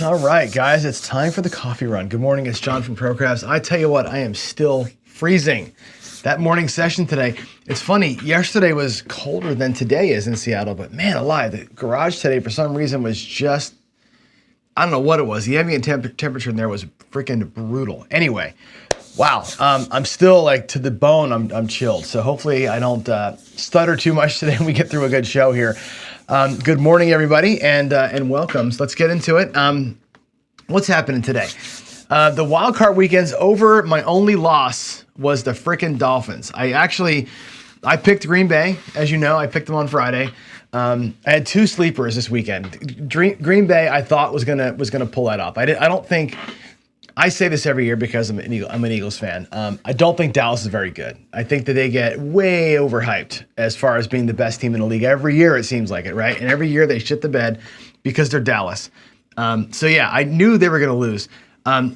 All right, guys, it's time for the coffee run. Good morning, it's John from ProCrafts. I tell you what, I am still freezing. That morning session today, it's funny, yesterday was colder than today is in Seattle, but man alive, the garage today for some reason was just, I don't know what it was. The ambient temperature in there was freaking brutal. Anyway, wow, I'm still like to the bone, I'm chilled. So hopefully I don't stutter too much today and we get through a good show here. Good morning, everybody, and welcome. So let's get into it. What's happening today? The wild card weekend's over. My only loss was the freaking Dolphins. I picked Green Bay, as you know. I picked them on Friday. I had two sleepers this weekend. Green Bay, I thought was gonna pull that off. I don't think. I say this every year because I'm an Eagles fan. I don't think Dallas is very good. I think that they get way overhyped as far as being the best team in the league. Every year it seems like it, right? And every year they shit the bed because they're Dallas. So yeah, I knew they were going to lose.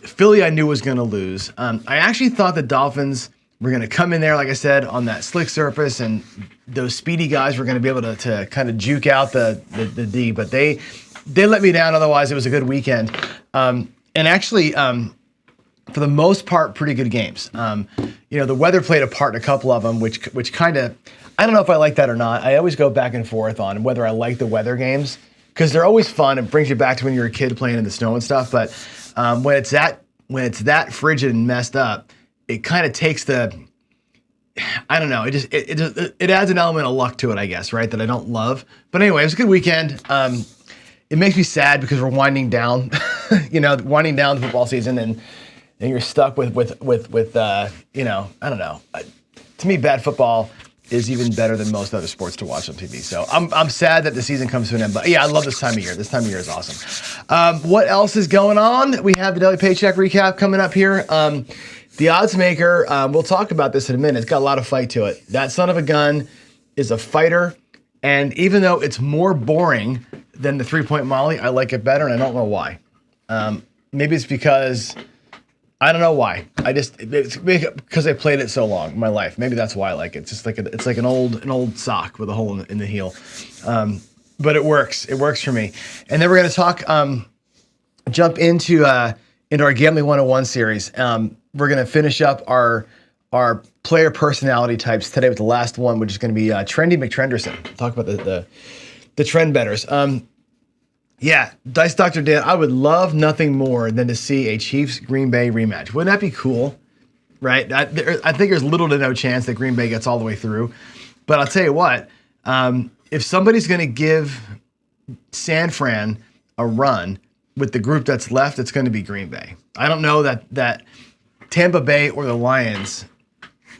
Philly I knew was going to lose. I actually thought the Dolphins were going to come in there, like I said, on that slick surface, and those speedy guys were going to be able to kind of juke out the D, but they let me down. Otherwise, it was a good weekend. And actually, for the most part, pretty good games. The weather played a part in a couple of them, which kind of, I don't know if I like that or not. I always go back and forth on whether I like the weather games because they're always fun. It brings you back to when you were a kid playing in the snow and stuff. But when it's that frigid and messed up, it kind of takes the, I don't know. It adds an element of luck to it, I guess, right? That I don't love. But anyway, it was a good weekend. It makes me sad because we're winding down, winding down the football season, and you're stuck with I don't know. To me, bad football is even better than most other sports to watch on TV. So I'm sad that the season comes to an end. But yeah, I love this time of year. This time of year is awesome. What else is going on? We have the daily paycheck recap coming up here. The Oddsmaker, we'll talk about this in a minute. It's got a lot of fight to it. That son of a gun is a fighter. And even though it's more boring than the 3-point Molly, I like it better, and I don't know why. Maybe it's because, I don't know why. It's because I played it so long in my life. Maybe that's why I like it. It's just like it's like an old sock with a hole in the heel. But it works. It works for me. And then we're going to talk, jump into our Gambling 101 series. We're going to finish up our player personality types today with the last one, which is going to be Trendy McTrenderson. Talk about the trend bettors. Yeah, Dice Dr. Dan, I would love nothing more than to see a Chiefs Green Bay rematch. Wouldn't that be cool? Right? I think there's little to no chance that Green Bay gets all the way through. But I'll tell you what, if somebody's going to give San Fran a run with the group that's left, it's going to be Green Bay. I don't know that Tampa Bay or the Lions,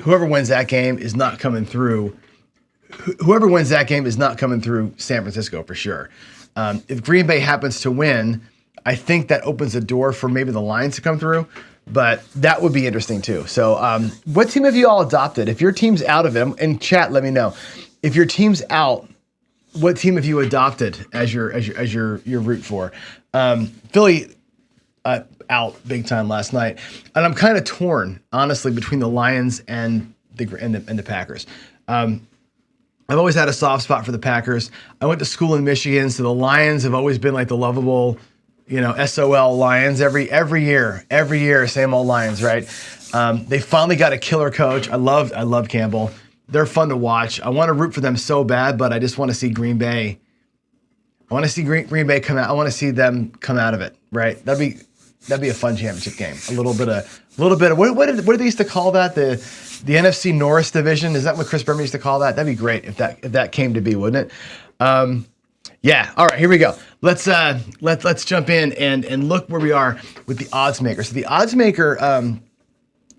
whoever wins that game is not coming through. Whoever wins that game is not coming through San Francisco for sure. If Green Bay happens to win, I think that opens the door for maybe the Lions to come through, but that would be interesting too. So what team have you all adopted? If your team's out of it, in chat, let me know. If your team's out, what team have you adopted as your root for? Philly out big time last night, and I'm kind of torn, honestly, between the Lions and the Packers. I've always had a soft spot for the Packers. I went to school in Michigan, so the Lions have always been like the lovable, SOL Lions every year, same old Lions, right? They finally got a killer coach. I love Campbell. They're fun to watch. I want to root for them so bad, but I just want to see Green Bay. I want to see Green Bay come out. I want to see them come out of it, right? That'd be a fun championship game. A little bit of what did they used to call that? The NFC North division. Is that what Chris Berman used to call that? That'd be great if that came to be, wouldn't it? Yeah. All right, here we go. Let's jump in and look where we are with the Oddsmaker. So the Oddsmaker,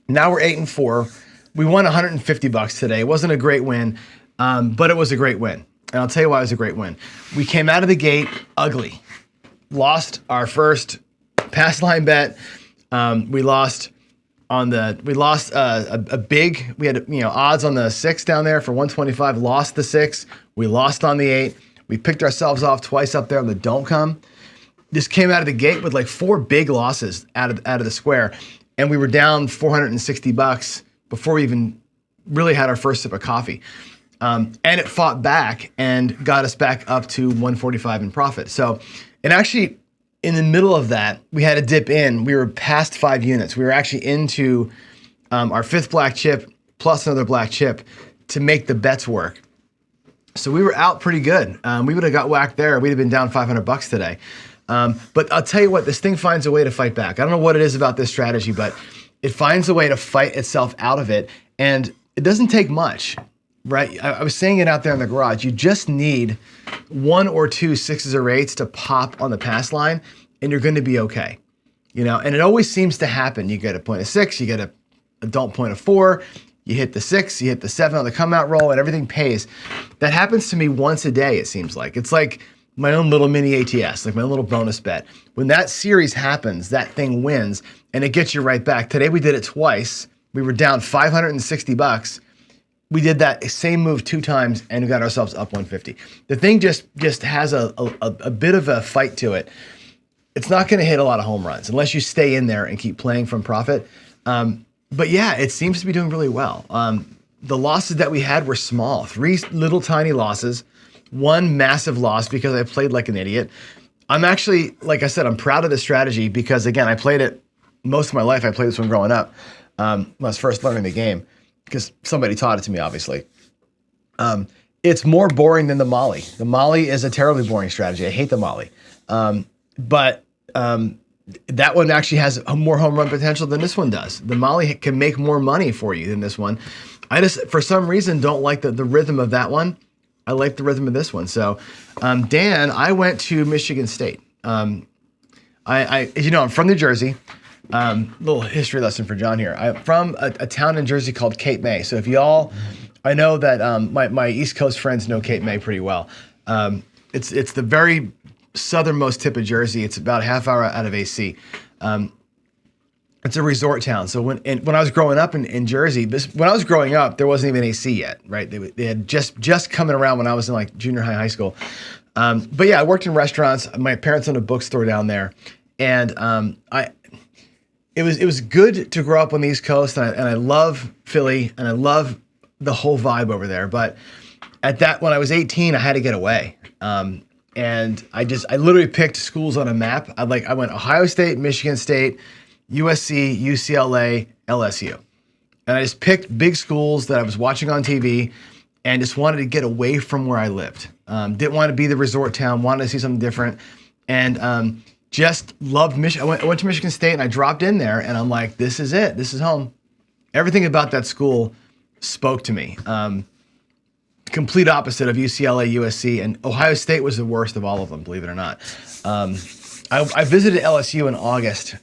now we're 8-4. We won $150 today. It wasn't a great win, but it was a great win. And I'll tell you why it was a great win. We came out of the gate ugly. Lost our first pass line bet. We lost a big, we had, odds on the 6 down there for 125, lost the 6. We lost on the 8. We picked ourselves off twice up there on the don't come. This came out of the gate with like 4 big losses out of the square. And we were down $460 before we even really had our first sip of coffee. And it fought back and got us back up to 145 in profit. So it actually in the middle of that, we had to dip in. We were past 5 units. We were actually into our 5th black chip plus another black chip to make the bets work. So we were out pretty good. We would have got whacked there. We'd have been down $500 today. But I'll tell you what, this thing finds a way to fight back. I don't know what it is about this strategy, but it finds a way to fight itself out of it. And it doesn't take much, right? I was saying it out there in the garage. You just need 1 or 2 6s or 8s to pop on the pass line, and you're going to be okay. And it always seems to happen. You get a point of 6, you get a adult point of 4, you hit the 6, you hit the 7 on the come out roll, and everything pays. That happens to me once a day, it seems like. It's like my own little mini ATS, like my little bonus bet. When that series happens, that thing wins, and it gets you right back. Today we did it twice. We were down $560. We did that same move 2 times, and we got ourselves up 150. The thing just has a bit of a fight to it. It's not going to hit a lot of home runs unless you stay in there and keep playing from profit. But yeah, it seems to be doing really well. The losses that we had were small. 3 little tiny losses, 1 massive loss because I played like an idiot. I'm actually, like I said, I'm proud of the strategy because, again, I played it most of my life. I played this one growing up when I was first learning the game because somebody taught it to me, obviously. It's more boring than the Molly. The Molly is a terribly boring strategy. I hate the Molly. But that one actually has more home run potential than this one does. The Molly can make more money for you than this one. I just, for some reason, don't like the rhythm of that one. I like the rhythm of this one. So, Dan, I went to Michigan State. As you know, I'm from New Jersey. Little history lesson for John here. I'm from a town in Jersey called Cape May. So if y'all, I know that my East Coast friends know Cape May pretty well. It's the very southernmost tip of Jersey. It's about a half hour out of AC. It's a resort town. So when I was growing up in Jersey, when I was growing up, there wasn't even AC yet, right? They had just coming around when I was in like junior high school. But yeah, I worked in restaurants. My parents owned a bookstore down there, and it was good to grow up on the East Coast, and I love Philly, and I love the whole vibe over there. But when I was 18, I had to get away. And I literally picked schools on a map. I went Ohio State, Michigan State, USC, UCLA, LSU. And I just picked big schools that I was watching on TV and just wanted to get away from where I lived. Didn't want to be the resort town, wanted to see something different. And just loved Michigan. I went to Michigan State and I dropped in there and I'm like, this is it. This is home. Everything about that school spoke to me. Complete opposite of UCLA, USC, and Ohio State was the worst of all of them, believe it or not. I visited LSU in August,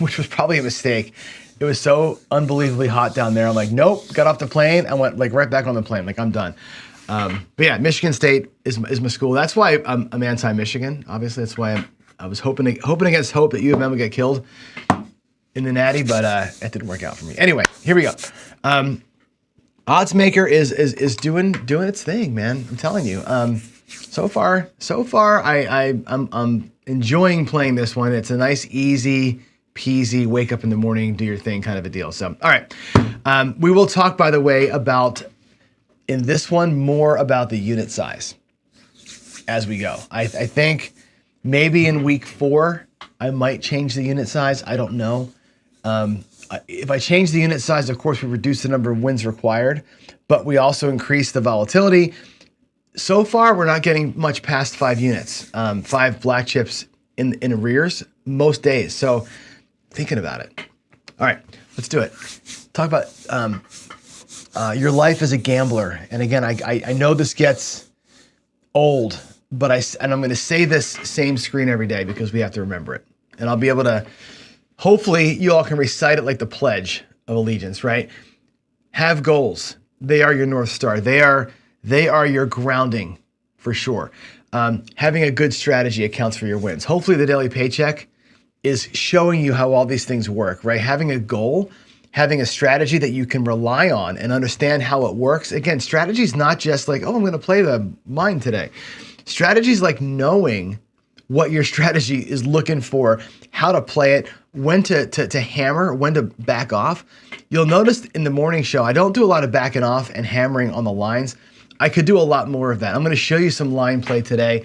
which was probably a mistake. It was so unbelievably hot down there. I'm like, nope, got off the plane. I went like right back on the plane, like I'm done. But yeah, Michigan State is my school. That's why I'm anti-Michigan. Obviously, that's why I was hoping against hope that U of M would get killed in the Natty, but that didn't work out for me. Anyway, here we go. Oddsmaker is doing its thing, man. I'm telling you. So far, I'm enjoying playing this one. It's a nice, easy peasy, wake up in the morning, do your thing kind of a deal. So, all right. We will talk, by the way, in this one, more about the unit size as we go. I think maybe in week 4, I might change the unit size. I don't know. If I change the unit size, of course, we reduce the number of wins required, but we also increase the volatility. So far, we're not getting much past 5 units, 5 black chips in arrears most days. So thinking about it. All right, let's do it. Talk about your life as a gambler. And again, I know this gets old, but I'm going to say this same screen every day because we have to remember it. And I'll be able to, hopefully you all can recite it like the Pledge of Allegiance, right? Have goals. They are your North Star. They are your grounding for sure. Having a good strategy accounts for your wins. Hopefully the daily paycheck is showing you how all these things work, right? Having a goal, having a strategy that you can rely on and understand how it works. Again, strategy is not just like, oh, I'm going to play the mine today. Strategy is like knowing what your strategy is looking for, how to play it, when to hammer, when to back off. You'll notice in the morning show, I don't do a lot of backing off and hammering on the lines. I could do a lot more of that. I'm going to show you some line play today.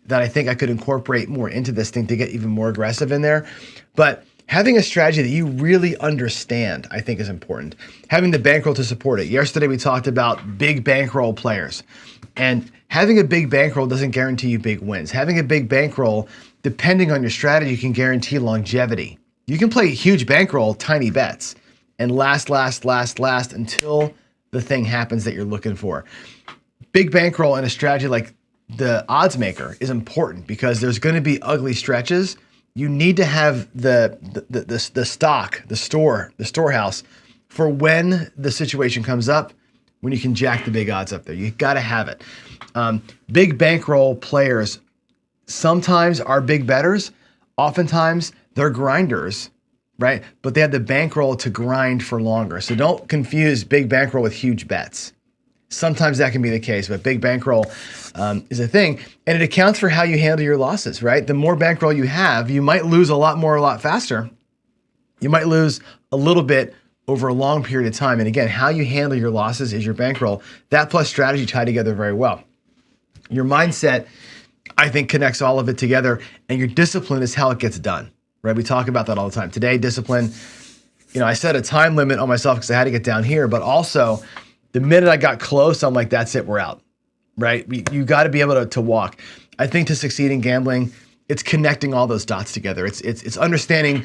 that I think I could incorporate more into this thing to get even more aggressive in there. But having a strategy that you really understand, I think, is important. Having the bankroll to support it. Yesterday, we talked about big bankroll players. And having a big bankroll doesn't guarantee you big wins. Having a big bankroll, depending on your strategy, can guarantee longevity. You can play huge bankroll, tiny bets, and last until the thing happens that you're looking for. Big bankroll in a strategy like the Oddsmaker is important because there's going to be ugly stretches. You need to have the stock, the storehouse for when the situation comes up, when you can jack the big odds up there. You got to have it. Big bankroll players sometimes are big bettors. Oftentimes they're grinders, right? But they have the bankroll to grind for longer. So don't confuse big bankroll with huge bets. Sometimes that can be the case, but big bankroll is a thing, and it accounts for how you handle your losses, right? The more bankroll you have, you might lose a lot more, a lot faster. You might lose a little bit over a long period of time. And again, how you handle your losses is your bankroll. That plus strategy tie together very well. Your mindset, I think, connects all of it together, and your discipline is how it gets done, right? We talk about that all the time. Today, discipline, I set a time limit on myself because I had to get down here, but also the minute I got close, I'm like, that's it, we're out, right? You got to be able to walk. I think to succeed in gambling, it's connecting all those dots together. It's understanding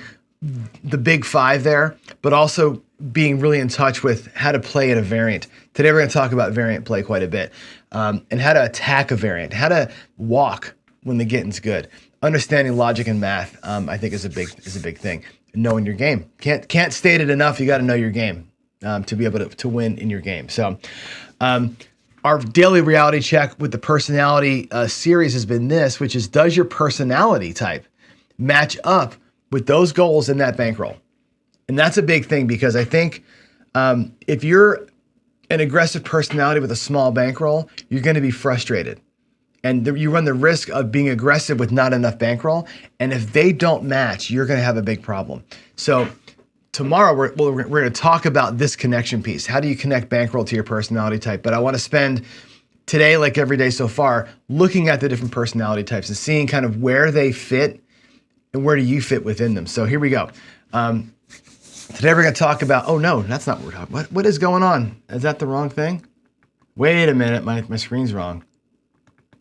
the big five there, but also being really in touch with how to play at a variant. Today, we're going to talk about variant play quite a bit, and how to attack a variant, how to walk when the getting's good. Understanding logic and math, I think is a big thing. Knowing your game. Can't state it enough. You got to know your game. To be able to win in your game. So our daily reality check with the personality series has been this, which is, does your personality type match up with those goals in that bankroll? And that's a big thing, because I think if you're an aggressive personality with a small bankroll, you're going to be frustrated. And you run the risk of being aggressive with not enough bankroll. And if they don't match, you're going to have a big problem. So tomorrow, we're going to talk about this connection piece. How do you connect bankroll to your personality type? But I want to spend today, like every day so far, looking at the different personality types and seeing kind of where they fit and where do you fit within them. So here we go. Today we're going to talk about, oh no, that's not what we're talking about. What is going on? Is that the wrong thing? Wait a minute, my screen's wrong.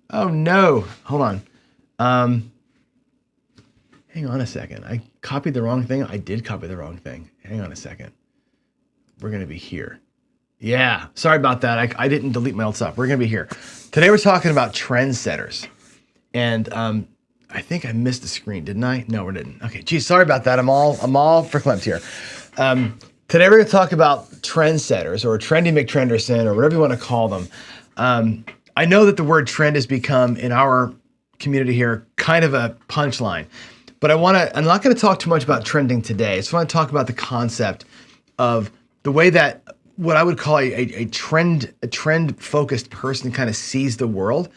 Oh no, hold on. Hang on a second. I copied the wrong thing. I did copy the wrong thing. Hang on a second. We're going to be here. Yeah, sorry about that. I didn't delete my old stuff. We're going to be here. Today we're talking about trendsetters. And I think I missed the screen, didn't I? No, we didn't. Okay, geez, sorry about that. I'm all verklempt here. Today we're going to talk about trendsetters, or trendy McTrenderson, or whatever you want to call them. I know that the word trend has become, in our community here, kind of a punchline. But I'm not going to talk too much about trending today. I just want to talk about the concept of the way that what I would call a trend-focused person kind of sees the world,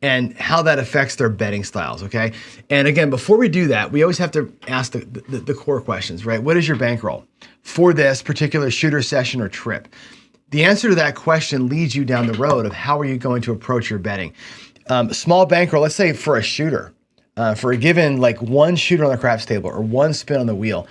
and how that affects their betting styles, okay? And again, before we do that, we always have to ask the core questions, right? What is your bankroll for this particular shooter session or trip? The answer to that question leads you down the road of how are you going to approach your betting. Small bankroll, let's say for a shooter, for a given like one shooter on the craps table or one spin on the wheel,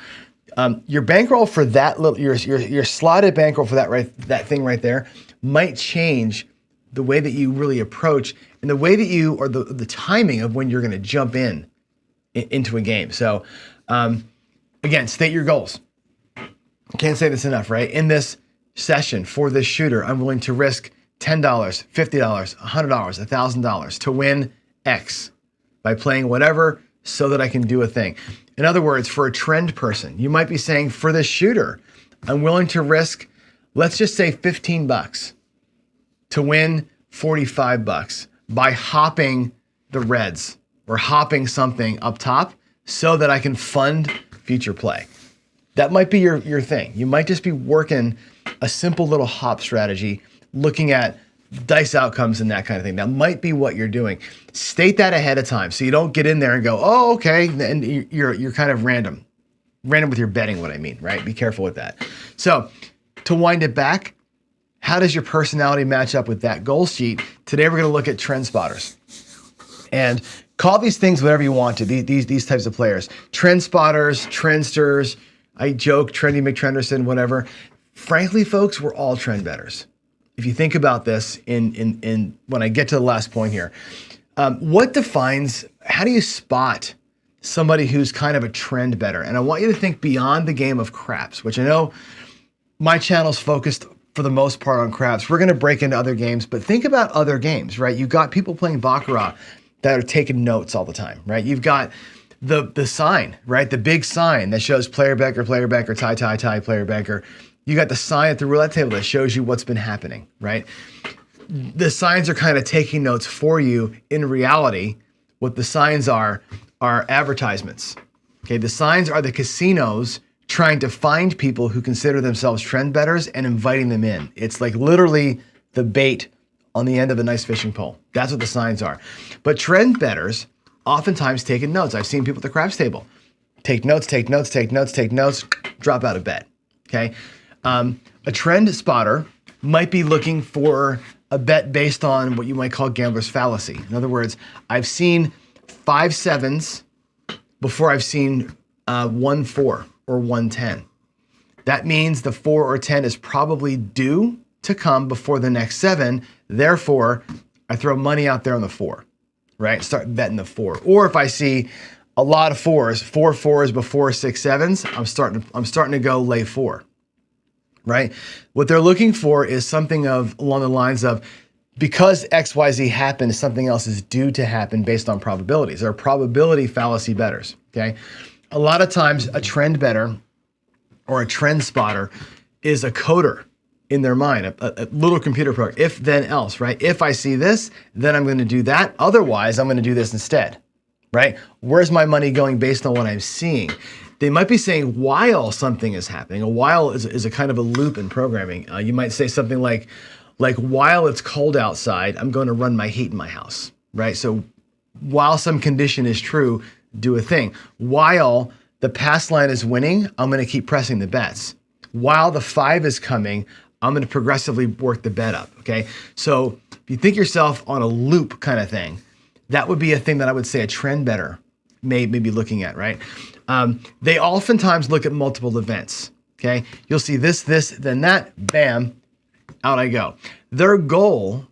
your bankroll for that little, your slotted bankroll for that thing right there might change the way that you really approach, and the way that you, or the timing of when you're going to jump into a game. So again, state your goals. Can't say this enough, right? In this session for this shooter, I'm willing to risk $10, $50, $100, $1,000 to win X by playing whatever so that I can do a thing. In other words, for a trend person, you might be saying, for this shooter, I'm willing to risk, let's just say $15 to win $45 by hopping the reds or hopping something up top so that I can fund future play. That might be your thing. You might just be working a simple little hop strategy, looking at dice outcomes and that kind of thing. That might be what you're doing. State that ahead of time so you don't get in there and go, oh, okay, and you're kind of random with your betting, what I mean, right? Be careful with that. So to wind it back, how does your personality match up with that goal sheet? Today we're going to look at trend spotters. And Call these things whatever you want to, these types of players. Trend spotters, trendsters, I joke, trendy McTrenderson, whatever. Frankly, folks, we're all trend bettors. If you think about this in when I get to the last point here, how do you spot somebody who's kind of a trend better? And I want you to think beyond the game of craps, which I know my channel's focused for the most part on craps. We're gonna break into other games, but think about other games, right? You've got people playing Baccarat that are taking notes all the time, right? You've got the sign, right? The big sign that shows player banker, tie, player banker. You got the sign at the roulette table that shows you what's been happening, right? The signs are kind of taking notes for you. In reality, what the signs are advertisements. Okay, the signs are the casinos trying to find people who consider themselves trend bettors and inviting them in. It's like literally the bait on the end of a nice fishing pole. That's what the signs are. But trend bettors oftentimes taking notes. I've seen people at the craps table take notes, drop out of bet. Okay, a trend spotter might be looking for a bet based on what you might call gambler's fallacy. In other words, I've seen 5 sevens before I've seen 1 4 or 1 10. That means the 4 or 10 is probably due to come before the next 7. Therefore, I throw money out there on the 4, right? Start betting the 4. Or if I see a lot of 4s, 4 4s before 6 sevens, I'm starting to go lay 4, right? What they're looking for is something along the lines of, because XYZ happened, something else is due to happen based on probabilities. They're probability fallacy bettors, okay? A lot of times a trend better or a trend spotter is a coder in their mind, a little computer program, if then else, right? If I see this, then I'm gonna do that. Otherwise, I'm gonna do this instead, right? Where's my money going based on what I'm seeing? They might be saying while something is happening. A while is a kind of a loop in programming. You might say something like while it's cold outside, I'm going to run my heat in my house, right? So while some condition is true, do a thing. While the pass line is winning, I'm going to keep pressing the bets. While the 5 is coming, I'm going to progressively work the bet up, okay? So if you think yourself on a loop kind of thing, that would be a thing that I would say a trend better may be looking at, right? They oftentimes look at multiple events, okay? You'll see this, then that, bam, out I go. Their goal,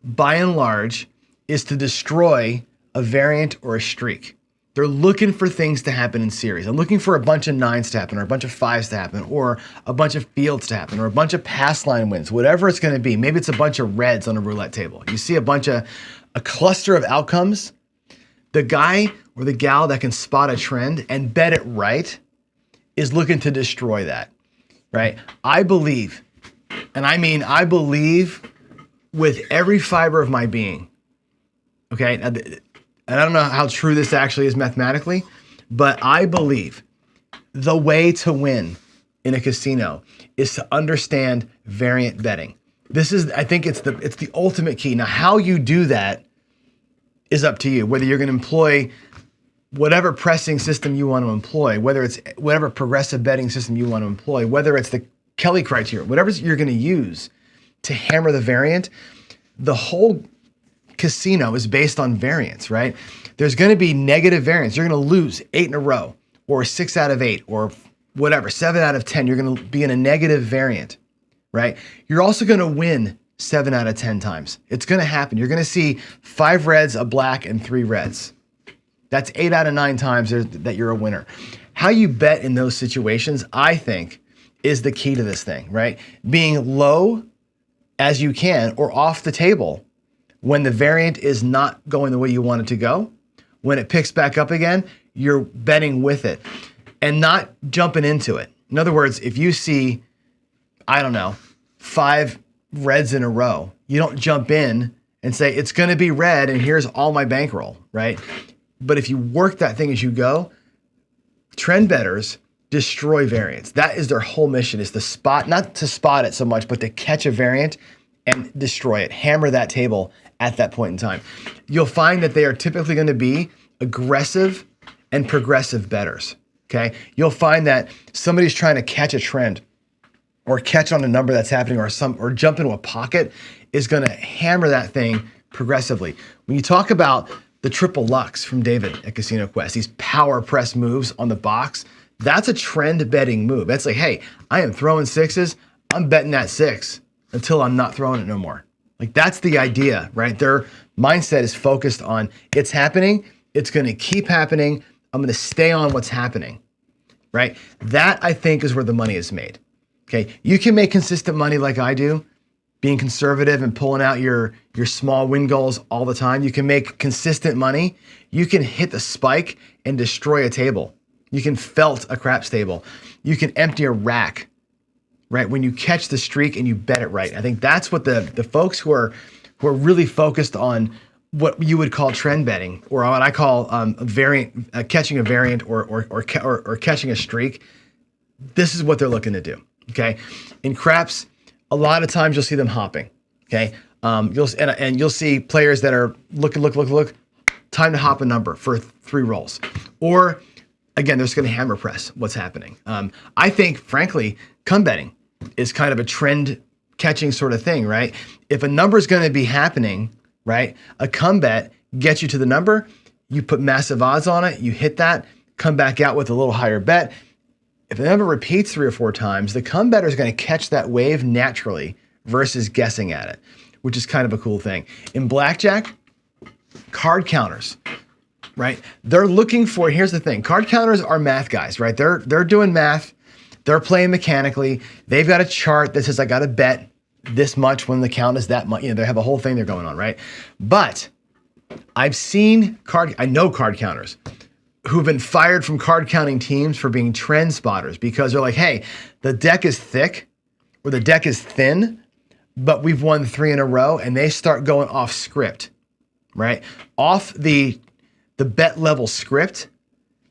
by and large, is to destroy a variant or a streak. They're looking for things to happen in series. They're looking for a bunch of 9s to happen, or a bunch of 5s to happen, or a bunch of fields to happen, or a bunch of pass line wins, whatever it's gonna be. Maybe it's a bunch of reds on a roulette table. You see a cluster of outcomes. The guy or the gal that can spot a trend and bet it right is looking to destroy that, right? I believe, and I mean I believe with every fiber of my being, okay? And I don't know how true this actually is mathematically, but I believe the way to win in a casino is to understand variant betting. I think it's the ultimate key. Now, how you do that is up to you, whether you're going to employ whatever pressing system you want to employ, whether it's whatever progressive betting system you want to employ, whether it's the Kelly criteria, whatever you're going to use to hammer the variant. The whole casino is based on variance, right? There's going to be negative variance. You're going to lose 8 in a row, or 6 out of 8, or whatever, 7 out of 10. You're going to be in a negative variant, right? You're also going to win 7 out of 10 times. It's going to happen. You're going to see 5 reds, a black, and 3 reds. That's 8 out of 9 times that you're a winner. How you bet in those situations, I think, is the key to this thing, right? Being low as you can or off the table when the variant is not going the way you want it to go. When it picks back up again, you're betting with it and not jumping into it. In other words, if you see, I don't know, 5 reds in a row, you don't jump in and say, it's going to be red and here's all my bankroll, right? But if you work that thing as you go, trend bettors destroy variance. That is their whole mission, is to spot, not to spot it so much, but to catch a variant and destroy it, hammer that table at that point in time. You'll find that they are typically going to be aggressive and progressive bettors, okay? You'll find that somebody's trying to catch a trend or catch on a number that's happening or jump into a pocket is going to hammer that thing progressively. When you talk about the triple Lux from David at Casino Quest, these power press moves on the box, that's a trend betting move. That's like, hey, I am throwing sixes. I'm betting that six until I'm not throwing it no more. Like that's the idea, right? Their mindset is focused on it's happening. It's going to keep happening. I'm going to stay on what's happening, right? That I think is where the money is made. Okay. You can make consistent money like I do, being conservative and pulling out your small win goals all the time. You can make consistent money. You can hit the spike and destroy a table. You can felt a craps table. You can empty a rack, right? When you catch the streak and you bet it right. I think that's what the folks who are really focused on what you would call trend betting, or what I call catching a variant or catching a streak. This is what they're looking to do. Okay, in craps, a lot of times you'll see them hopping. Okay, you'll see players that are look. Time to hop a number for 3 rolls, or again, they're just going to hammer press what's happening. I think, frankly, come betting is kind of a trend catching sort of thing, right? If a number is going to be happening, right, a come bet gets you to the number, you put massive odds on it, you hit that, come back out with a little higher bet. If the number repeats 3 or 4 times, the come better is going to catch that wave naturally versus guessing at it, which is kind of a cool thing. In blackjack, card counters, right? They're looking for, here's the thing, card counters are math guys, right? They're doing math. They're playing mechanically. They've got a chart that says, I got to bet this much when the count is that much. You know, they have a whole thing they're going on, right? But I know card counters who've been fired from card counting teams for being trend spotters because they're like, hey, the deck is thick or the deck is thin, but we've won 3 in a row, and they start going off script, right? Off the bet level script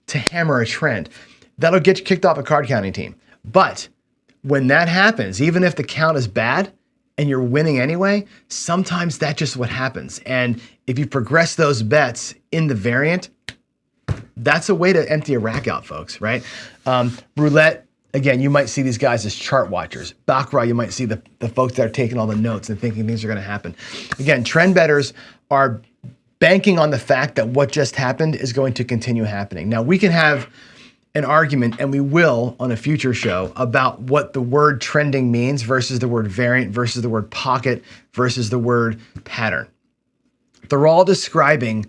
to hammer a trend. That'll get you kicked off a card counting team. But when that happens, even if the count is bad and you're winning anyway, sometimes that's just what happens. And if you progress those bets in the variant, that's a way to empty a rack out, folks, right? Roulette, again, you might see these guys as chart watchers. Baccarat, you might see the folks that are taking all the notes and thinking things are going to happen. Again, trend bettors are banking on the fact that what just happened is going to continue happening. Now, we can have an argument, and we will on a future show, about what the word trending means versus the word variant versus the word pocket versus the word pattern. They're all describing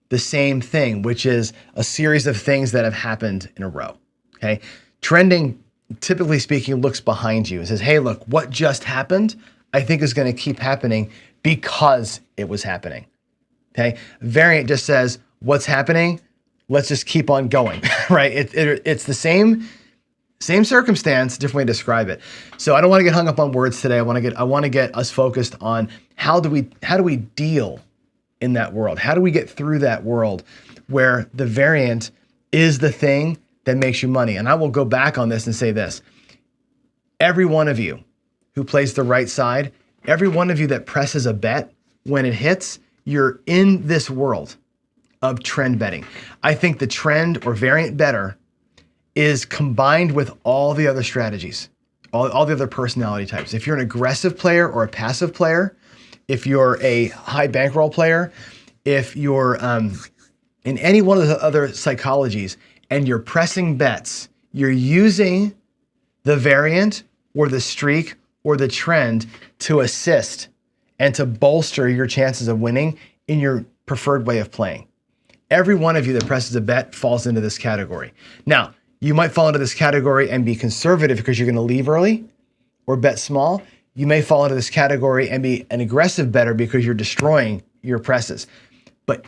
the same thing, which is a series of things that have happened in a row. Okay, trending, typically speaking, looks behind you and says, hey, look, what just happened, I think is going to keep happening because it was happening. Okay, variant just says, what's happening, let's just keep on going, right? It's the same circumstance, different way to describe it. So I don't want to get hung up on words today. I want to get us focused on how do we deal in that world? How do we get through that world where the variant is the thing that makes you money? And I will go back on this and say this. Every one of you who plays the right side, every one of you that presses a bet, when it hits, you're in this world of trend betting. I think the trend or variant better is combined with all the other strategies, all the other personality types. If you're an aggressive player or a passive player, if you're a high bankroll player, if you're in any one of the other psychologies and you're pressing bets, you're using the variant or the streak or the trend to assist and to bolster your chances of winning in your preferred way of playing. Every one of you that presses a bet falls into this category. Now, you might fall into this category and be conservative because you're going to leave early or bet small. You may fall into this category and be an aggressive bettor because you're destroying your presses. But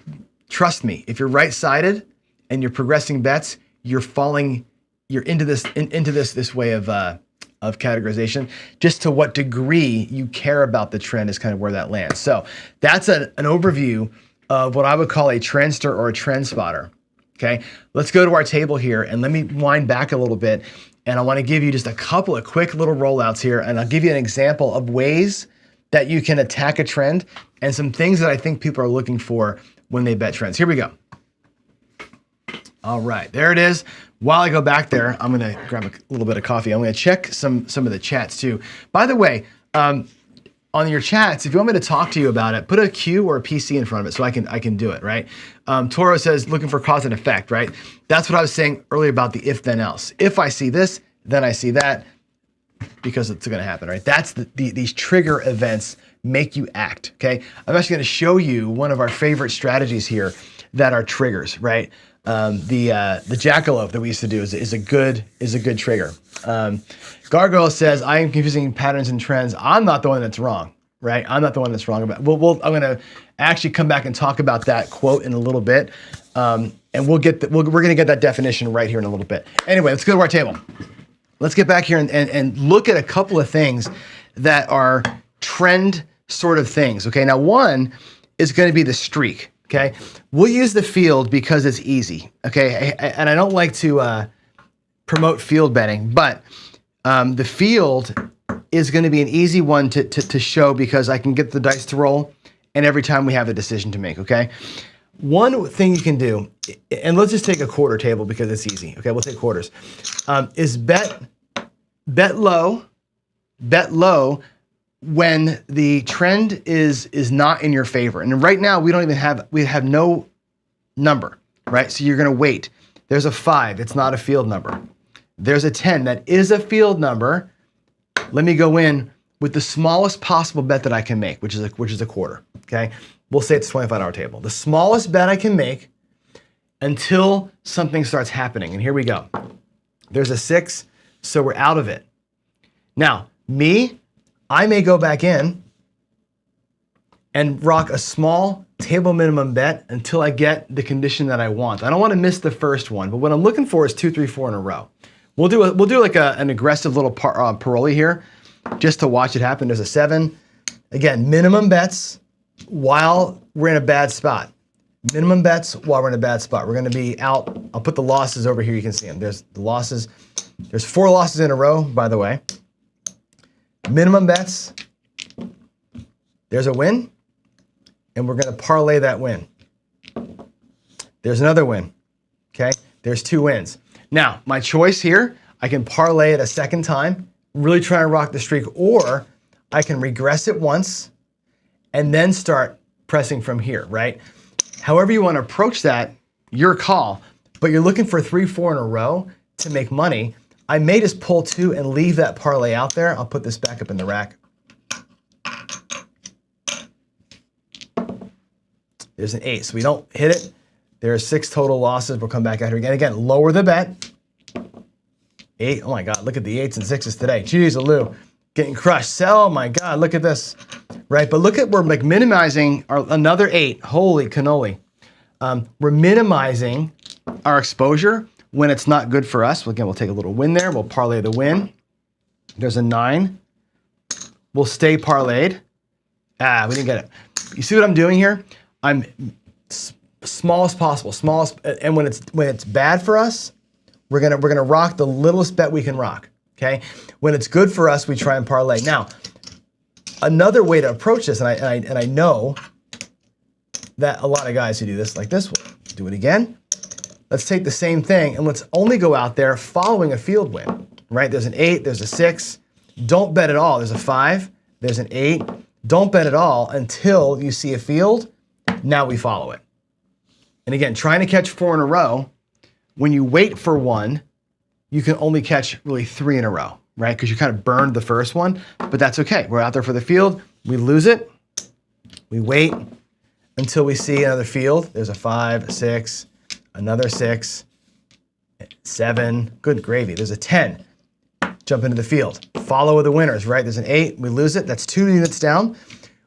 trust me, if you're right-sided and you're progressing bets, you're into this way of categorization. Just to what degree you care about the trend is kind of where that lands. So that's an overview of what I would call a trendster or a trend spotter. Okay, let's go to our table here and let me wind back a little bit. And I want to give you just a couple of quick little rollouts here. And I'll give you an example of ways that you can attack a trend and some things that I think people are looking for when they bet trends. Here we go. All right, there it is. While I go back there, I'm going to grab a little bit of coffee. I'm going to check some of the chats too. By the way, on your chats, if you want me to talk to you about it, put a Q or a PC in front of it so I can do it, right? Toro says, looking for cause and effect, right? That's what I was saying earlier about the if then else. If I see this, then I see that, because it's gonna happen, right? That's these trigger events make you act, okay? I'm actually gonna show you one of our favorite strategies here that are triggers, right? The jackalope that we used to do is a good trigger. Gargoyle says, I am confusing patterns and trends. I'm not the one that's wrong, right? I'm not the one that's wrong about it. I'm gonna actually come back and talk about that quote in a little bit. And we're gonna get that definition right here in a little bit. Anyway, let's go to our table. Let's get back here and look at a couple of things that are trend sort of things, okay? Now, one is gonna be the streak, okay? We'll use the field because it's easy, okay? And I don't like to promote field betting, but the field is gonna be an easy one to show because I can get the dice to roll and every time we have a decision to make, okay? One thing you can do, and let's just take a quarter table because it's easy, okay? We'll take quarters, is bet low when the trend is not in your favor. And right now we have no number, right? So you're gonna wait. There's a 5, it's not a field number. There's a 10, that is a field number. Let me go in with the smallest possible bet that I can make, which is a quarter, okay? We'll say it's a $25 table. The smallest bet I can make until something starts happening. And here we go. There's a 6, so we're out of it. Now, I may go back in and rock a small table minimum bet until I get the condition that I want. I don't want to miss the first one, but what I'm looking for is 2, 3, 4 in a row. We'll do like an aggressive little paroli here just to watch it happen. There's a 7. Again, minimum bets while we're in a bad spot. Minimum bets while we're in a bad spot. We're gonna be out. I'll put the losses over here, you can see them. There's the losses. There's 4 losses in a row, by the way. Minimum bets. There's a win, and we're gonna parlay that win. There's another win, okay? There's 2 wins. Now, my choice here, I can parlay it a second time, really try and rock the streak, or I can regress it once and then start pressing from here, right? However you want to approach that, your call, but you're looking for 3, 4 in a row to make money. I may just pull 2 and leave that parlay out there. I'll put this back up in the rack. There's an 8, so we don't hit it. There are 6 total losses. We'll come back out here again. Again, lower the bet. 8, oh my God, look at the 8s and 6s today. Jeez, Lou, getting crushed. Oh my God, look at this, right? But look at, we're like minimizing another 8, holy cannoli. We're minimizing our exposure when it's not good for us. Again, we'll take a little win there. We'll parlay the win. There's a 9. We'll stay parlayed. We didn't get it. You see what I'm doing here? I'm smallest possible, smallest, and when it's bad for us, we're gonna rock the littlest bet we can rock. Okay? When it's good for us, we try and parlay. Now, another way to approach this, and I know that a lot of guys who do this like this will do it again. Let's take the same thing and let's only go out there following a field win, right? There's an 8, there's a 6. Don't bet at all. There's a 5, there's an 8. Don't bet at all until you see a field. Now we follow it. And again, trying to catch 4 in a row, when you wait for 1, you can only catch really 3 in a row, right? Because you kind of burned the first one, but that's okay. We're out there for the field. We lose it. We wait until we see another field. There's a 5, 6, another 6, 7. Good gravy. There's a 10. Jump into the field. Follow the winners, right? There's an 8. We lose it. That's 2 units down.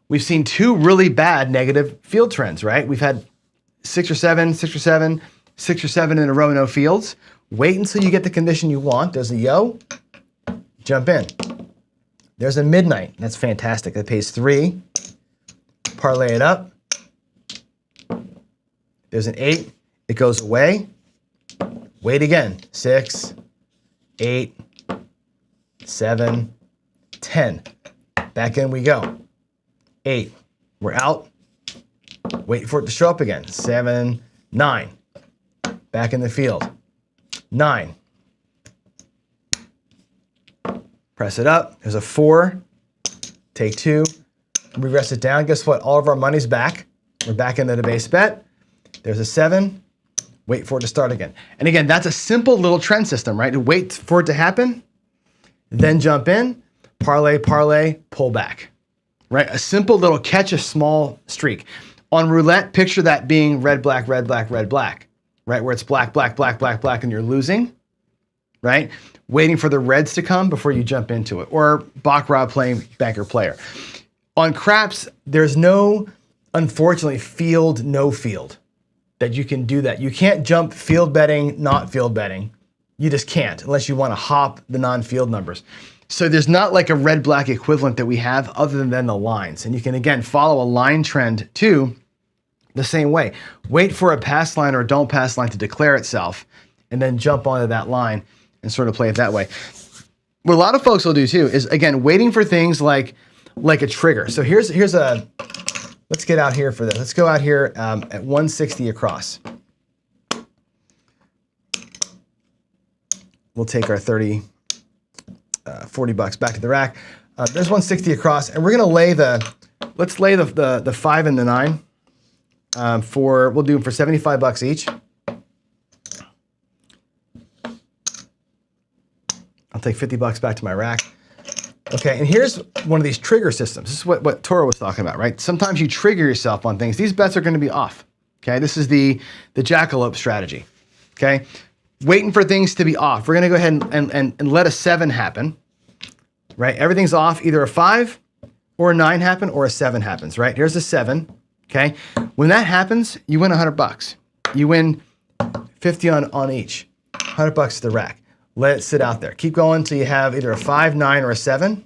We've seen 2 really bad negative field trends, right? We've had 6 or 7, 6 or 7, 6 or 7 in a row, no fields. Wait until you get the condition you want. There's a yo, jump in. There's a midnight. That's fantastic. That pays 3. Parlay it up. There's an 8. It goes away. Wait again. 6, 8, 7, 10. Back in we go. 8. We're out. Wait for it to show up again. 7, 9. Back in the field. 9. Press it up. There's a 4. Take 2. We rest it down. Guess what? All of our money's back. We're back into the base bet. There's a 7. Wait for it to start again. And again, that's a simple little trend system, right? To wait for it to happen, then jump in, parlay, parlay, pull back, right? A simple little catch a small streak. On roulette, picture that being red, black, red, black, red, black, right? Where it's black, black, black, black, black, and you're losing, right? Waiting for the reds to come before you jump into it. Or baccarat playing banker player. On craps, there's no, unfortunately, field, no field that you can do that. You can't jump field betting, not field betting. You just can't unless you want to hop the non-field numbers. So there's not like a red-black equivalent that we have other than the lines. And you can, again, follow a line trend too the same way. Wait for a pass line or a don't pass line to declare itself and then jump onto that line and sort of play it that way. What a lot of folks will do too is, again, waiting for things like a trigger. So here's a, let's get out here for this. Let's go out here at 160 across. We'll take our 40 bucks back to the rack. There's 160 across, and we're gonna lay let's lay the 5 and the 9 we'll do them for 75 bucks each. I'll take 50 bucks back to my rack. Okay, and here's one of these trigger systems. This is what Toro was talking about, right? Sometimes you trigger yourself on things. These bets are gonna be off, okay? This is the jackalope strategy, okay? Waiting for things to be off. We're gonna go ahead and let a 7 happen, right? Everything's off, either a 5 or a 9 happen or a 7 happens, right? Here's a 7, okay? When that happens, you win 100 bucks. You win 50 on each, 100 bucks to the rack. Let it sit out there. Keep going until you have either a 5, 9, or a 7.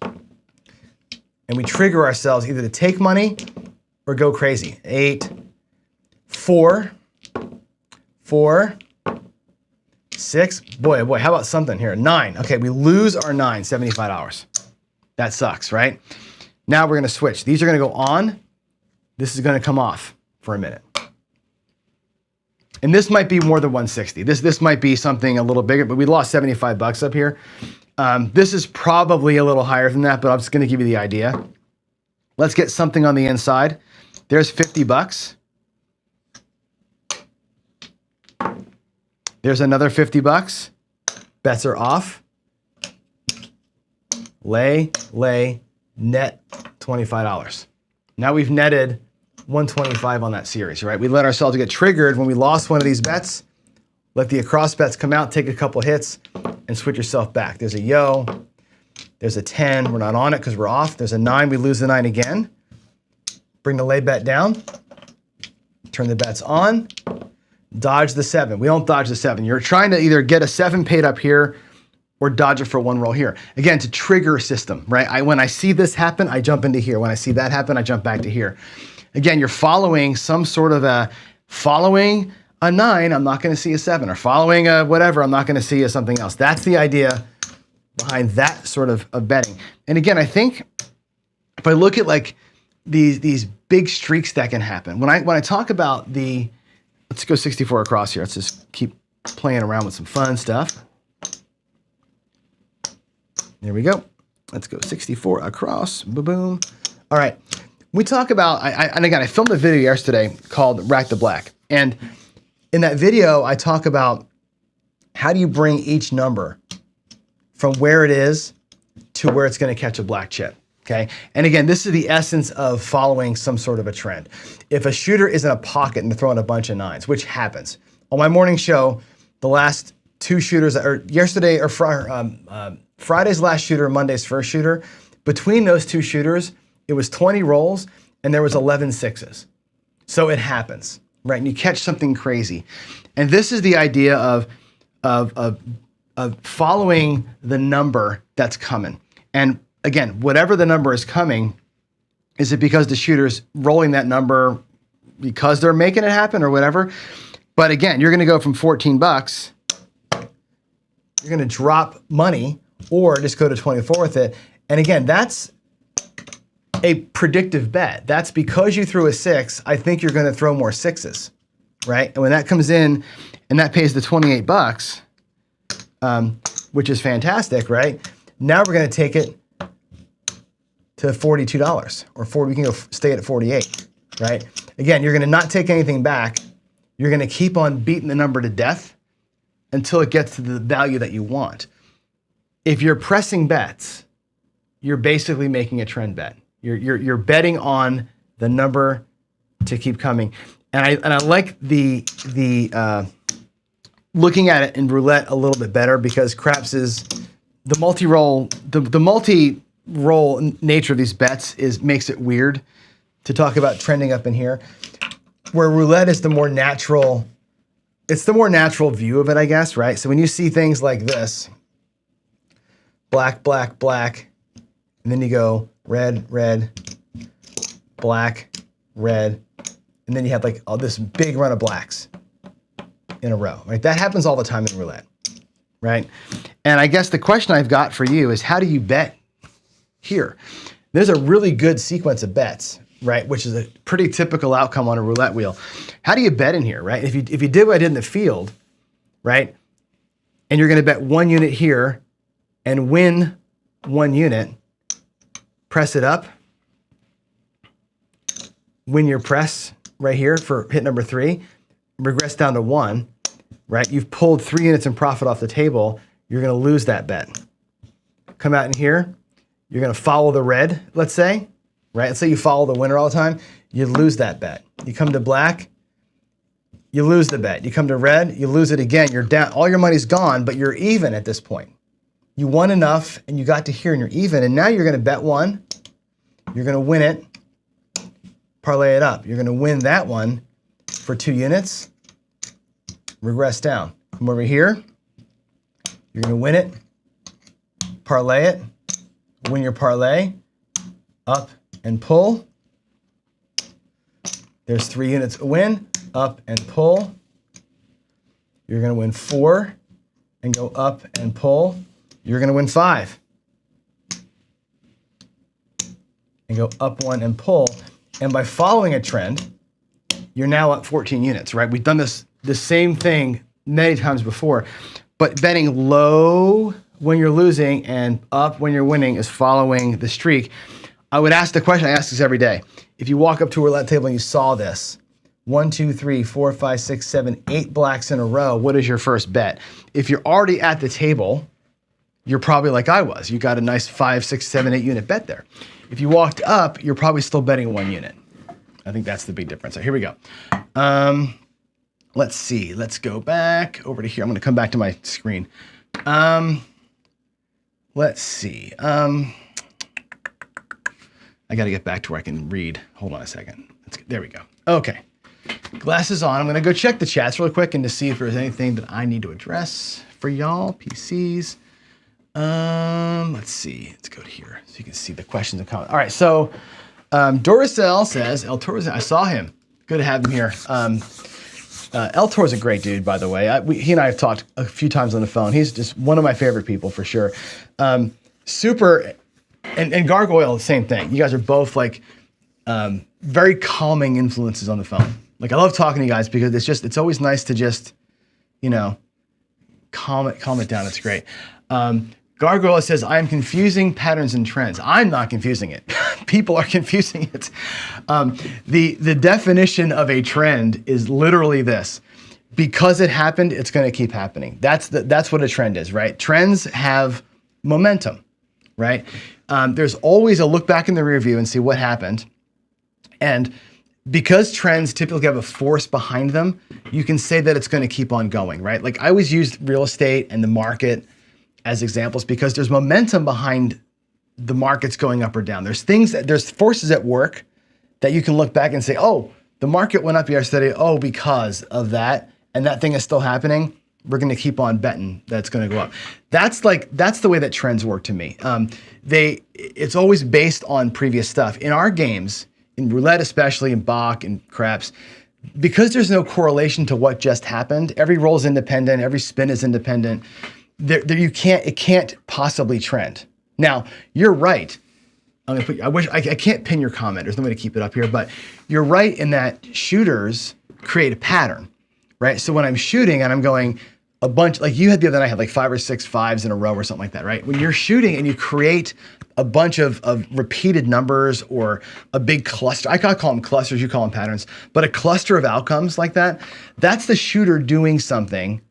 And we trigger ourselves either to take money or go crazy. 8, 4, 4, 6. Boy, how about something here? 9. Okay, we lose our 9, $75. That sucks, right? Now we're gonna switch. These are gonna go on. This is gonna come off for a minute. And this might be more than 160. This might be something a little bigger, but we lost 75 bucks up here. This is probably a little higher than that, but I'm just gonna give you the idea. Let's get something on the inside. There's 50 bucks. There's another 50 bucks. Bets are off. Lay, net $25. Now we've netted 125 on that series, right? We let ourselves get triggered when we lost one of these bets. Let the across bets come out, take a couple hits, and switch yourself back. There's a yo. There's a 10. We're not on it because we're off. There's a 9. We lose the 9 again. Bring the lay bet down. Turn the bets on. Dodge the 7. We don't dodge the 7. You're trying to either get a 7 paid up here or dodge it for one roll here. Again, to trigger a system, right? When I see this happen, I jump into here. When I see that happen, I jump back to here. Again, you're following some sort of following a 9, I'm not gonna see a 7, or following a whatever, I'm not gonna see a something else. That's the idea behind that sort of betting. And again, I think if I look at like these big streaks that can happen, when I talk about let's go 64 across here. Let's just keep playing around with some fun stuff. There we go. Let's go 64 across, boom. All right. We talk about, and again, I filmed a video yesterday called Rack the Black. And in that video, I talk about how do you bring each number from where it is to where it's gonna catch a black chip, okay? And again, this is the essence of following some sort of a trend. If a shooter is in a pocket and they're throwing a bunch of 9s, which happens. On my morning show, the last 2 shooters, or yesterday, or Friday's last shooter, Monday's first shooter, between those 2 shooters, it was 20 rolls and there was 11 6s. So it happens, right? And you catch something crazy. And this is the idea of following the number that's coming. And again, whatever the number is coming, is it because the shooter's rolling that number because they're making it happen or whatever? But again, you're gonna go from 14 bucks, you're gonna drop money or just go to 24 with it. And again, that's a predictive bet. That's because you threw a 6, I think you're gonna throw more 6s, right? And when that comes in and that pays the 28 bucks, which is fantastic, right? Now we're gonna take it to $42 or 40, we can go stay at 48, right? Again, you're gonna not take anything back. You're gonna keep on beating the number to death until it gets to the value that you want. If you're pressing bets, you're basically making a trend bet. You're betting on the number to keep coming. And I like the looking at it in roulette a little bit better because craps is the multi-roll, the multi-roll nature of these bets makes it weird to talk about trending up in here. Where roulette is the more natural, it's the more natural view of it, I guess, right? So when you see things like this, black, black, black, and then you go red, red, black, red, and then you have like all this big run of blacks in a row, right? That happens all the time in roulette, right? And I guess the question I've got for you is how do you bet here? There's a really good sequence of bets, right? Which is a pretty typical outcome on a roulette wheel. How do you bet in here, right? If you did what I did in the field, right? And you're gonna bet 1 unit here and win 1 unit, press it up, win your press right here for hit number 3, regress down to 1, right? You've pulled 3 units in profit off the table. You're gonna lose that bet. Come out in here, you're gonna follow the red, let's say, right? Let's say you follow the winner all the time, you lose that bet. You come to black, you lose the bet. You come to red, you lose it again. You're down, all your money's gone, but you're even at this point. You won enough and you got to here and you're even, and now you're gonna bet 1, you're gonna win it, parlay it up. You're gonna win that one for 2 units, regress down. Come over here, you're gonna win it, parlay it, win your parlay, up and pull. There's 3 units a win, up and pull. You're gonna win 4 and go up and pull. You're gonna win 5 and go up 1 and pull. And by following a trend, you're now up 14 units, right? We've done the same thing many times before, but betting low when you're losing and up when you're winning is following the streak. I would ask the question, I ask this every day. If you walk up to a roulette table and you saw this, 1, 2, 3, 4, 5, 6, 7, 8 blacks in a row, what is your first bet? If you're already at the table, you're probably like I was. You got a nice 5, 6, 7, 8 unit bet there. If you walked up, you're probably still betting 1 unit. I think that's the big difference. So here we go. Let's see. Let's go back over to here. I'm going to come back to my screen. Let's see. I got to get back to where I can read. Hold on a second. There we go. Okay. Glasses on. I'm going to go check the chats really quick and to see if there's anything that I need to address for y'all, PCs. Let's see. Let's go to here so you can see the questions and comments. All right. So Doricel says, El Toro's, I saw him. Good to have him here. El Toro's a great dude, by the way. He and I have talked a few times on the phone. He's just one of my favorite people for sure. Super, and Gargoyle, the same thing. You guys are both like very calming influences on the phone. Like I love talking to you guys because it's always nice to just, calm it down. It's great. Gargoyle says, I am confusing patterns and trends. I'm not confusing it. People are confusing it. The definition of a trend is literally this. Because it happened, it's going to keep happening. That's what a trend is, right? Trends have momentum, right? There's always a look back in the rear view and see what happened. And because trends typically have a force behind them, you can say that it's going to keep on going, right? Like I always use real estate and the market as examples because there's momentum behind the markets going up or down. There's forces at work that you can look back and say, oh, the market went up yesterday. Oh, because of that. And that thing is still happening. We're going to keep on betting that's going to go up. That's the way that trends work to me. It's always based on previous stuff. In our games, in roulette, especially in Bach and craps, because there's no correlation to what just happened, every roll is independent, every spin is independent. It can't possibly trend. Now, you're right. I'm gonna put, I can't pin your comment. There's no way to keep it up here, but you're right in that shooters create a pattern, right? So when I'm shooting and I'm going a bunch, like you had the other night, had like 5 or 6 5s in a row or something like that, right? When you're shooting and you create a bunch of repeated numbers or a big cluster, I call them clusters, you call them patterns, but a cluster of outcomes like that, that's the shooter doing something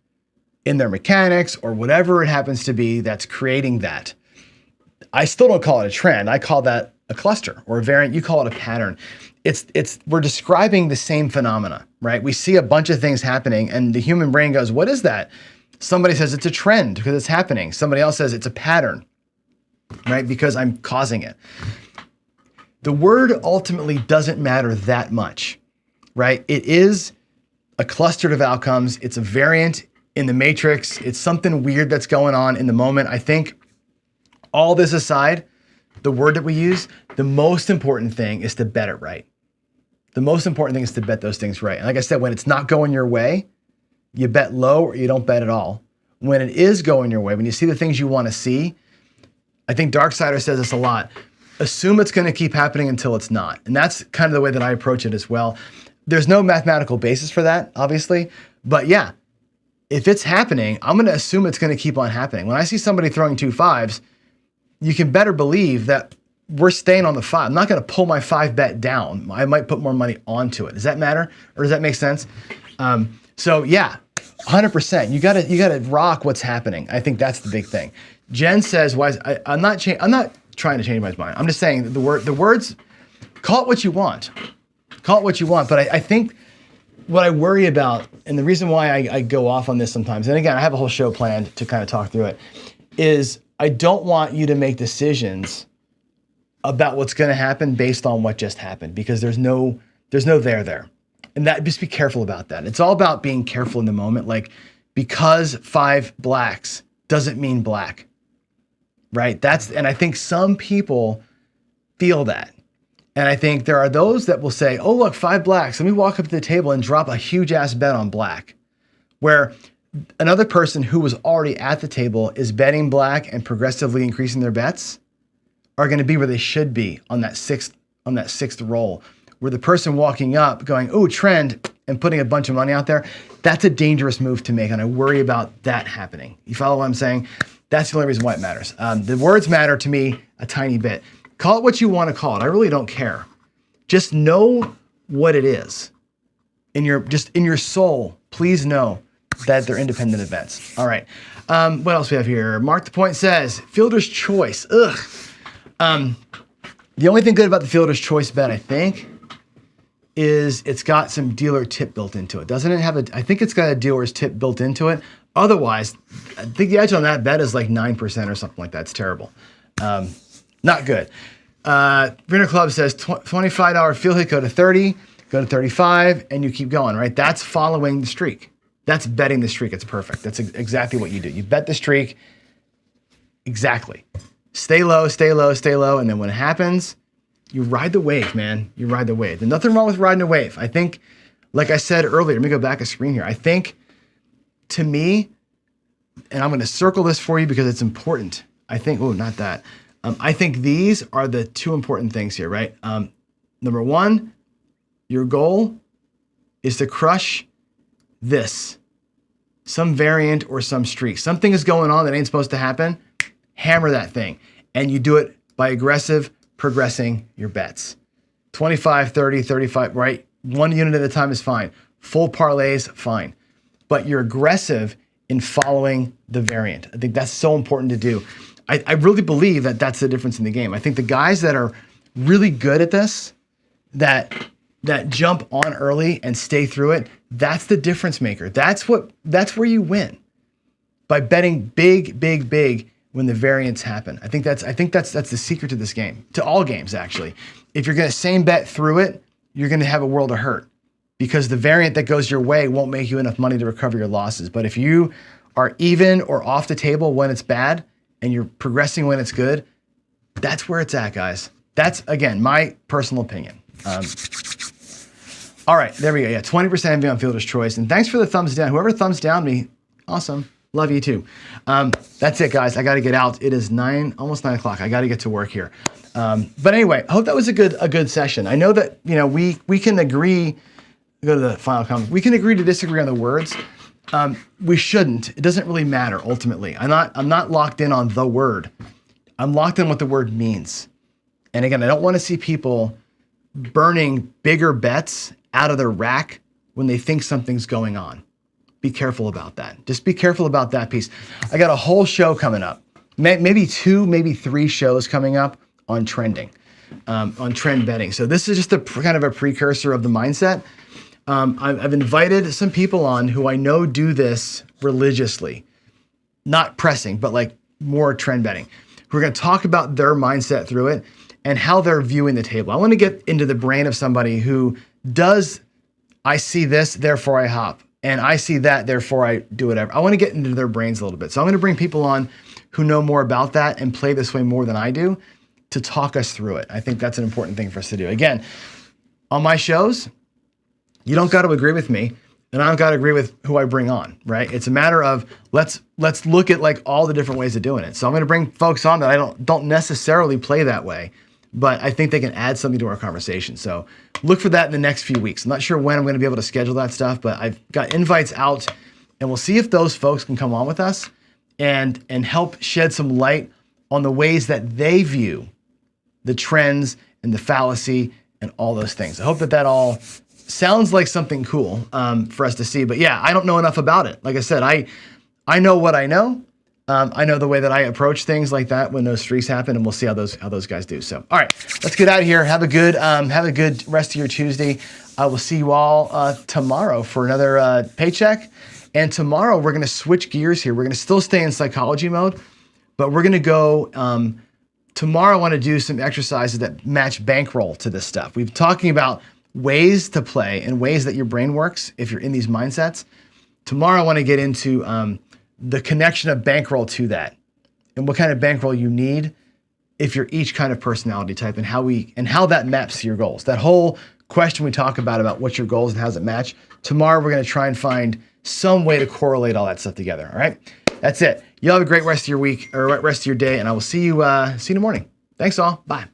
in their mechanics or whatever it happens to be that's creating that. I still don't call it a trend. I call that a cluster or a variant. You call it a pattern. We're describing the same phenomena, right? We see a bunch of things happening and the human brain goes, what is that? Somebody says it's a trend because it's happening. Somebody else says it's a pattern, right? Because I'm causing it. The word ultimately doesn't matter that much, right? It is a cluster of outcomes. It's a variant in the matrix. It's something weird that's going on in the moment. I think all this aside, the word that we use, the most important thing is to bet it right. The most important thing is to bet those things right. And like I said, when it's not going your way, you bet low or you don't bet at all. When it is going your way, when you see the things you want to see, I think Darksider says this a lot, assume it's going to keep happening until it's not. And that's kind of the way that I approach it as well. There's no mathematical basis for that, obviously, but yeah, if it's happening, I'm going to assume it's going to keep on happening. When I see somebody throwing 2 5s, you can better believe that we're staying on the 5. I'm not going to pull my 5 bet down. I might put more money onto it. Does that matter? Or does that make sense? So yeah, 100%. You gotta rock what's happening. I think that's the big thing. Jen says, I'm not trying to change my mind. I'm just saying the words, call it what you want. Call it what you want. But I think what I worry about, and the reason why I go off on this sometimes, and again, I have a whole show planned to kind of talk through it, is I don't want you to make decisions about what's going to happen based on what just happened, because there's no there. And that, just be careful about that. It's all about being careful in the moment. Like, because 5 blacks doesn't mean black, right? And I think some people feel that. And I think there are those that will say, oh, look, 5 blacks. Let me walk up to the table and drop a huge ass bet on black. Where another person who was already at the table is betting black and progressively increasing their bets are going to be where they should be on that sixth roll. Where the person walking up going, oh, trend, and putting a bunch of money out there, that's a dangerous move to make. And I worry about that happening. You follow what I'm saying? That's the only reason why it matters. The words matter to me a tiny bit. Call it what you want to call it. I really don't care. Just know what it is. In your soul, please know that they're independent events. All right. What else we have here? Mark the Point says, fielder's choice. Ugh. The only thing good about the fielder's choice bet, I think, is it's got some dealer tip built into it. Doesn't it have I think it's got a dealer's tip built into it. Otherwise, I think the edge on that bet is like 9% or something like that. It's terrible. Not good. Winner Club says $25 field hit, go to 30, go to 35, and you keep going, right? That's following the streak. That's betting the streak. It's perfect. That's exactly what you do. You bet the streak. Exactly. Stay low, stay low, stay low. And then when it happens, you ride the wave, man. You ride the wave. There's nothing wrong with riding a wave. I think, like I said earlier, let me go back a screen here. I think, to me, and I'm going to circle this for you because it's important. I think, oh, not that. I think these are the 2 important things here, right? Number 1, your goal is to crush this. Some variant or some streak. Something is going on that ain't supposed to happen. Hammer that thing. And you do it by aggressive progressing your bets. 25, 30, 35, right? 1 unit at a time is fine. Full parlays, fine. But you're aggressive in following the variant. I think that's so important to do. I really believe that that's the difference in the game. I think the guys that are really good at this, that jump on early and stay through it, that's the difference maker. That's where you win. By betting big, big, big when the variants happen. I think that's the secret to this game, to all games actually. If you're going to same bet through it, you're going to have a world of hurt because the variant that goes your way won't make you enough money to recover your losses. But if you are even or off the table when it's bad and you're progressing when it's good, that's where it's at, guys. That's, again, my personal opinion. All right, there we go. Yeah, 20% envy on fielder's choice. And thanks for the thumbs down. Whoever thumbs down me, awesome. Love you too. That's it, guys. I got to get out. It is almost 9 o'clock. I got to get to work here. But anyway, I hope that was a good session. I know that we can agree. Go to the final comment. We can agree to disagree on the words. We shouldn't. It doesn't really matter ultimately. I'm not locked in on the word. I'm locked in what the word means. And again, I don't want to see people burning bigger bets out of their rack when they think something's going on. Be careful about that. Just be careful about that piece. I got a whole show coming up. Maybe 2, maybe 3 shows coming up on trending, on trend betting. So this is just a kind of a precursor of the mindset. I've invited some people on who I know do this religiously, not pressing, but like more trend betting. We're going to talk about their mindset through it and how they're viewing the table. I want to get into the brain of somebody who does, I see this, therefore I hop, and I see that, therefore I do whatever. I want to get into their brains a little bit. So I'm going to bring people on who know more about that and play this way more than I do to talk us through it. I think that's an important thing for us to do. Again, on my shows, you don't got to agree with me, and I don't got to agree with who I bring on, right? It's a matter of let's look at like all the different ways of doing it. So I'm going to bring folks on that I don't necessarily play that way, but I think they can add something to our conversation. So look for that in the next few weeks. I'm not sure when I'm going to be able to schedule that stuff, but I've got invites out, and we'll see if those folks can come on with us and help shed some light on the ways that they view the trends and the fallacy and all those things. I hope that all sounds like something cool for us to see. But yeah, I don't know enough about it. Like I said, I know what I know. I know the way that I approach things like that when those streaks happen, and we'll see how those guys do. So, all right, let's get out of here. Have a good rest of your Tuesday. I will see you all tomorrow for another paycheck. And tomorrow we're going to switch gears here. We're going to still stay in psychology mode, but we're going to go. Tomorrow I want to do some exercises that match bankroll to this stuff. We've been talking about ways to play and ways that your brain works if you're in these mindsets. Tomorrow I want to get into the connection of bankroll to that and what kind of bankroll you need if you're each kind of personality type and how that maps to your goals. That whole question we talk about what's your goals and how does it match. Tomorrow we're going to try and find some way to correlate all that stuff together. All right, that's it. You'll have a great rest of your week or rest of your day, and I will see you in the morning. Thanks all. Bye.